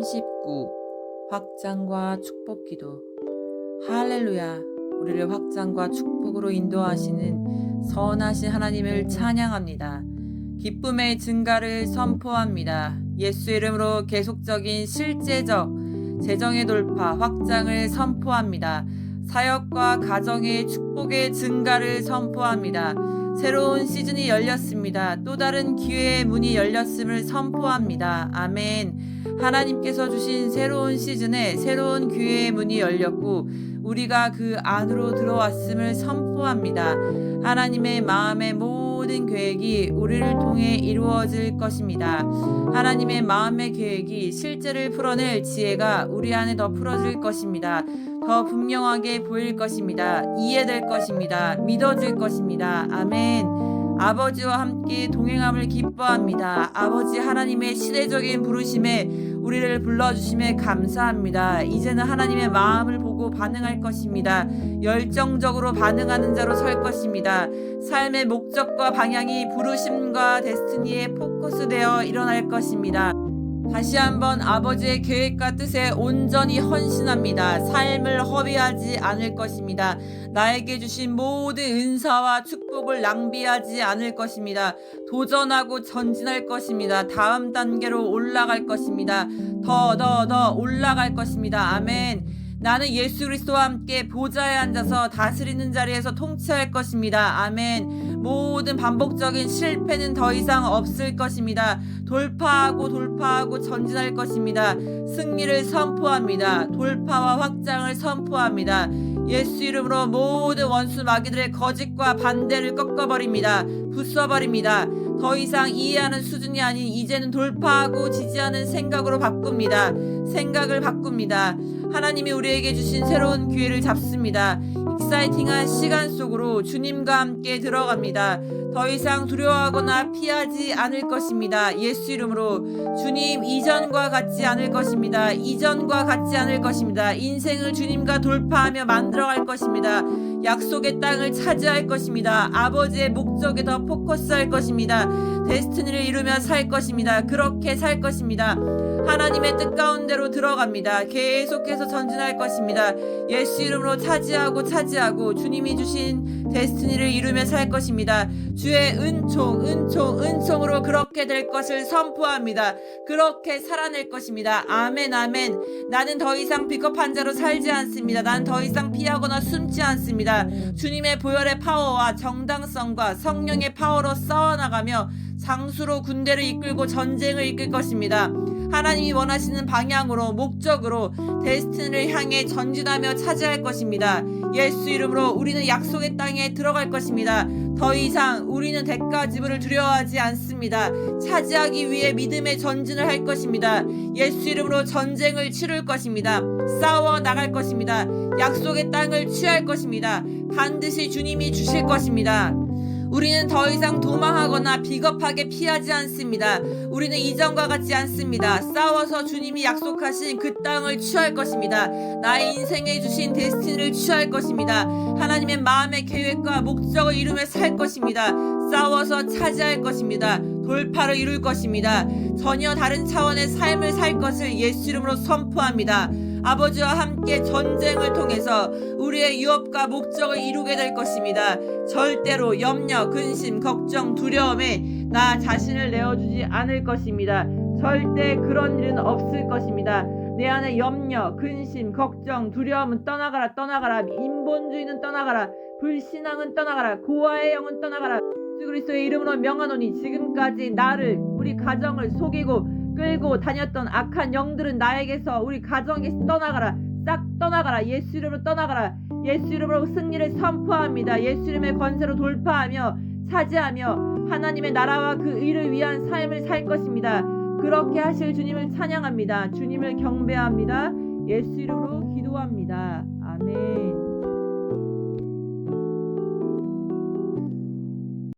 39. 확장과 축복 기도. 할렐루야. 우리를 확장과 축복으로 인도하시는 선하신 하나님을 찬양합니다. 기쁨의 증가를 선포합니다. 예수 이름으로 계속적인 실제적 재정의 돌파, 확장을 선포합니다. 사역과 가정의 축복의 증가를 선포합니다. 새로운 시즌이 열렸습니다. 또 다른 기회의 문이 열렸음을 선포합니다. 아멘. 하나님께서 주신 새로운 시즌에 새로운 기회의 문이 열렸고 우리가 그 안으로 들어왔음을 선포합니다. 하나님의 마음의 모든 계획이 우리를 통해 이루어질 것입니다. 하나님의 마음의 계획이 실제를 풀어낼 지혜가 우리 안에 더 풀어질 것입니다. 더 분명하게 보일 것입니다. 이해될 것입니다. 믿어질 것입니다. 아멘. 아버지와 함께 동행함을 기뻐합니다. 아버지 하나님의 시대적인 부르심에 우리를 불러주심에 감사합니다. 이제는 하나님의 마음을 보고 반응할 것입니다. 열정적으로 반응하는 자로 설 것입니다. 삶의 목적과 방향이 부르심과 데스티니에 포커스되어 일어날 것입니다. 다시 한번 아버지의 계획과 뜻에 온전히 헌신합니다. 삶을 허비하지 않을 것입니다. 나에게 주신 모든 은사와 축복을 낭비하지 않을 것입니다. 도전하고 전진할 것입니다. 다음 단계로 올라갈 것입니다. 더 올라갈 것입니다. 아멘. 나는 예수 그리스도와 함께 보좌에 앉아서 다스리는 자리에서 통치할 것입니다. 아멘. 모든 반복적인 실패는 더 이상 없을 것입니다. 돌파하고 전진할 것입니다. 승리를 선포합니다. 돌파와 확장을 선포합니다. 예수 이름으로 모든 원수 마귀들의 거짓과 반대를 꺾어버립니다. 부숴버립니다. 더 이상 이해하는 수준이 아닌 이제는 돌파하고 지지하는 생각으로 바꿉니다. 생각을 바꿉니다. 하나님이 우리에게 주신 새로운 기회를 잡습니다. 익사이팅한 시간 속으로 주님과 함께 들어갑니다. 더 이상 두려워하거나 피하지 않을 것입니다. 예수 이름으로 주님 이전과 같지 않을 것입니다. 이전과 같지 않을 것입니다. 인생을 주님과 돌파하며 만들어갈 것입니다. 약속의 땅을 차지할 것입니다. 아버지의 목적에 더 포커스할 것입니다. 데스티니를 이루며 살 것입니다. 그렇게 살 것입니다. 하나님의 뜻 가운데로 들어갑니다. 계속해서 전진할 것입니다. 예수 이름으로 차지하고 주님이 주신 데스티니를 이루며 살 것입니다. 주의 은총으로 그렇게 될 것을 선포합니다. 그렇게 살아낼 것입니다. 아멘 아멘. 나는 더 이상 비겁한 자로 살지 않습니다. 나는 더 이상 피하거나 숨지 않습니다. 주님의 보혈의 파워와 정당성과 성령의 파워로 싸워나가며 장수로 군대를 이끌고 전쟁을 이끌 것입니다. 하나님이 원하시는 방향으로 목적으로 데스티니를 향해 전진하며 차지할 것입니다. 예수 이름으로 우리는 약속의 땅에 들어갈 것입니다. 더 이상 우리는 대가 지불을 두려워하지 않습니다. 차지하기 위해 믿음의 전진을 할 것입니다. 예수 이름으로 전쟁을 치룰 것입니다. 싸워 나갈 것입니다. 약속의 땅을 취할 것입니다. 반드시 주님이 주실 것입니다. 우리는 더 이상 도망하거나 비겁하게 피하지 않습니다. 우리는 이전과 같지 않습니다. 싸워서 주님이 약속하신 그 땅을 취할 것입니다. 나의 인생에 주신 데스티니를 취할 것입니다. 하나님의 마음의 계획과 목적을 이루며 살 것입니다. 싸워서 차지할 것입니다. 돌파를 이룰 것입니다. 전혀 다른 차원의 삶을 살 것을 예수 이름으로 선포합니다. 아버지와 함께 전쟁을 통해서 우리의 유업과 목적을 이루게 될 것입니다. 절대로 염려, 근심, 걱정, 두려움에 나 자신을 내어주지 않을 것입니다. 절대 그런 일은 없을 것입니다. 내 안에 염려, 근심, 걱정, 두려움은 떠나가라. 인본주의는 떠나가라. 불신앙은 떠나가라. 고아의 영은 떠나가라. 예수 그리스도의 이름으로 명하노니 지금까지 나를, 우리 가정을 속이고 끌고 다녔던 악한 영들은 나에게서, 우리 가정에서 떠나가라. 싹 떠나가라. 예수 이름으로 떠나가라. 예수 이름으로 승리를 선포합니다. 예수 이름의 권세로 돌파하며 차지하며 하나님의 나라와 그 의를 위한 삶을 살 것입니다. 그렇게 하실 주님을 찬양합니다. 주님을 경배합니다. 예수 이름으로 기도합니다. 아멘.